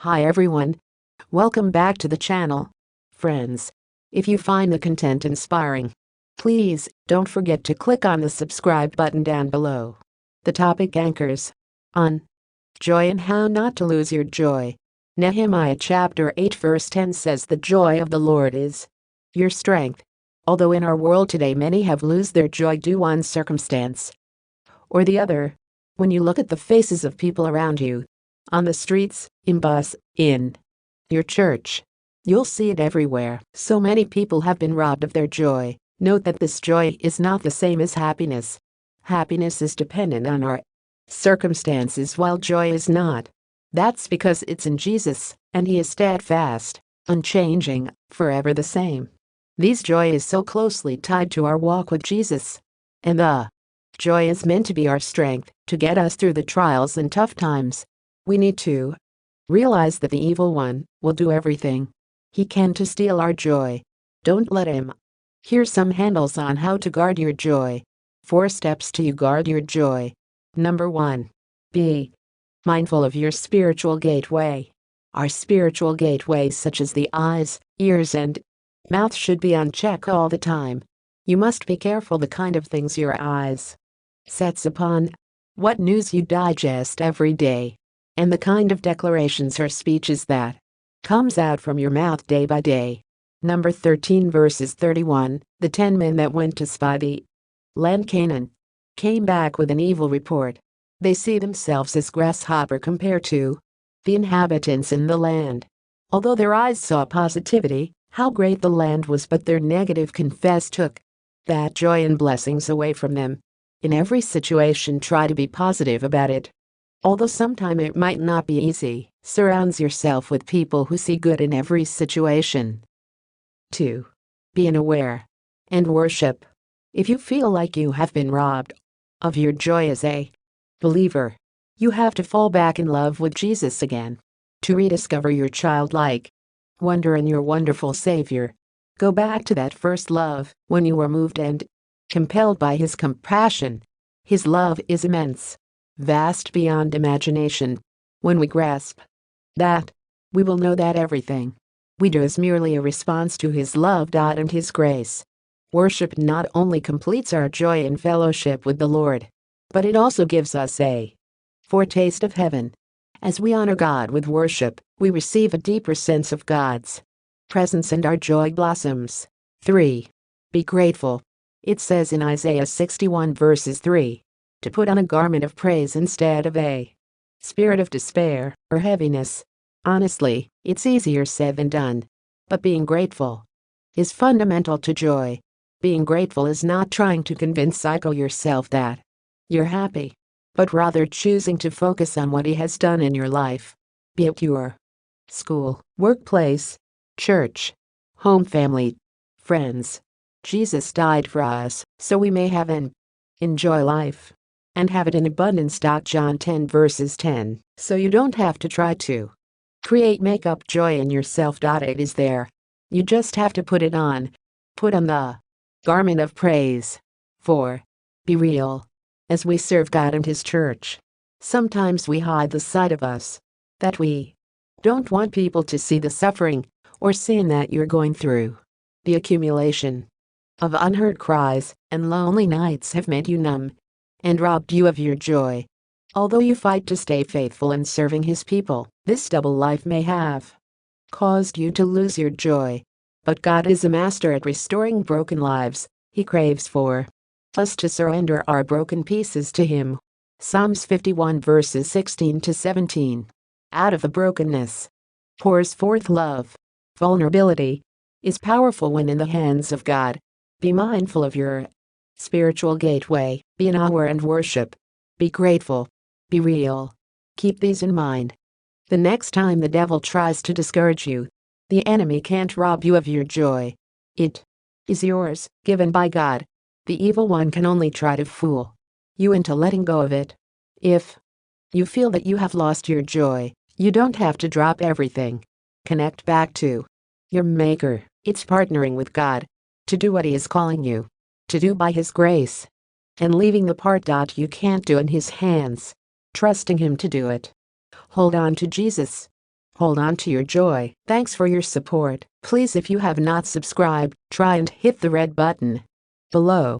Hi everyone, welcome back to the channel. Friends, if you find the content inspiring, please don't forget to click on the subscribe button down below. The topic anchors on joy and how not to lose your joy. Nehemiah chapter 8 verse 10 says, "The joy of the Lord is your strength." Although in our world today many have lost their joy due to one circumstance or the other, when you look at the faces of people around you, on the streets, in bus, in your church, you'll see it everywhere. So many people have been robbed of their joy. Note that this joy is not the same as happiness. Happiness is dependent on our circumstances while joy is not. That's because it's in Jesus, and He is steadfast, unchanging, forever the same. This joy is so closely tied to our walk with Jesus. And the joy is meant to be our strength, to get us through the trials and tough times. We need to realize that the evil one will do everything he can to steal our joy. Don't let him. Here's some handles on how to guard your joy. 4 steps to guard your joy. Number 1. Be mindful of your spiritual gateway. Our spiritual gateways such as the eyes, ears and mouth should be on check all the time. You must be careful the kind of things your eyes sets upon, what news you digest every day, and the kind of declarations or speeches that comes out from your mouth day by day. Number 13 verses 31, the 10 men that went to spy the land Canaan came back with an evil report. They see themselves as grasshopper compared to the inhabitants in the land. Although their eyes saw positivity, how great the land was, but their negative confess took that joy and blessings away from them. In every situation, try to be positive about it. Although sometimes it might not be easy, surround yourself with people who see good in every situation. 2. Being aware and worship. If you feel like you have been robbed of your joy as a believer, you have to fall back in love with Jesus again. To rediscover your childlike wonder in your wonderful Savior. Go back to that first love when you were moved and compelled by His compassion. His love is immense, vast beyond imagination. When we grasp that, we will know that everything we do is merely a response to His love and His grace. Worship not only completes our joy in fellowship with the Lord, but it also gives us a foretaste of heaven. As we honor God with worship, we receive a deeper sense of God's presence and our joy blossoms. 3. Be grateful. It says in Isaiah 61 verses 3, to put on a garment of praise instead of a spirit of despair or heaviness. Honestly, it's easier said than done. But being grateful is fundamental to joy. Being grateful is not trying to convince yourself that you're happy, but rather choosing to focus on what He has done in your life. Be it your school, workplace, church, home, family, friends. Jesus died for us so we may have and enjoy life and have it in abundance. John 10 verses 10. So you don't have to try to make up joy in yourself. It is there. You just have to put it on. Put on the garment of praise. 4. Be real. As we serve God and His church, sometimes we hide the side of us that we don't want people to see, the suffering or sin that you're going through. The accumulation of unheard cries and lonely nights have made you numb and robbed you of your joy. Although you fight to stay faithful in serving His people, this double life may have caused you to lose your joy. But God is a master at restoring broken lives. He craves for us to surrender our broken pieces to Him. Psalms 51 verses 16 to 17. Out of the brokenness pours forth love. Vulnerability is powerful when in the hands of God. Be mindful of your spiritual gateway. Be in awe and worship. Be grateful. Be real. Keep these in mind. The next time the devil tries to discourage you, the enemy can't rob you of your joy. It is yours, given by God. The evil one can only try to fool you into letting go of it. If you feel that you have lost your joy, you don't have to drop everything. Connect back to your Maker. It's partnering with God to do what He is calling you to do by His grace, and leaving the part you can't do in His hands, trusting Him to do it. Hold on to Jesus. Hold on to your joy. Thanks for your support. Please, if you have not subscribed, try and hit the red button below.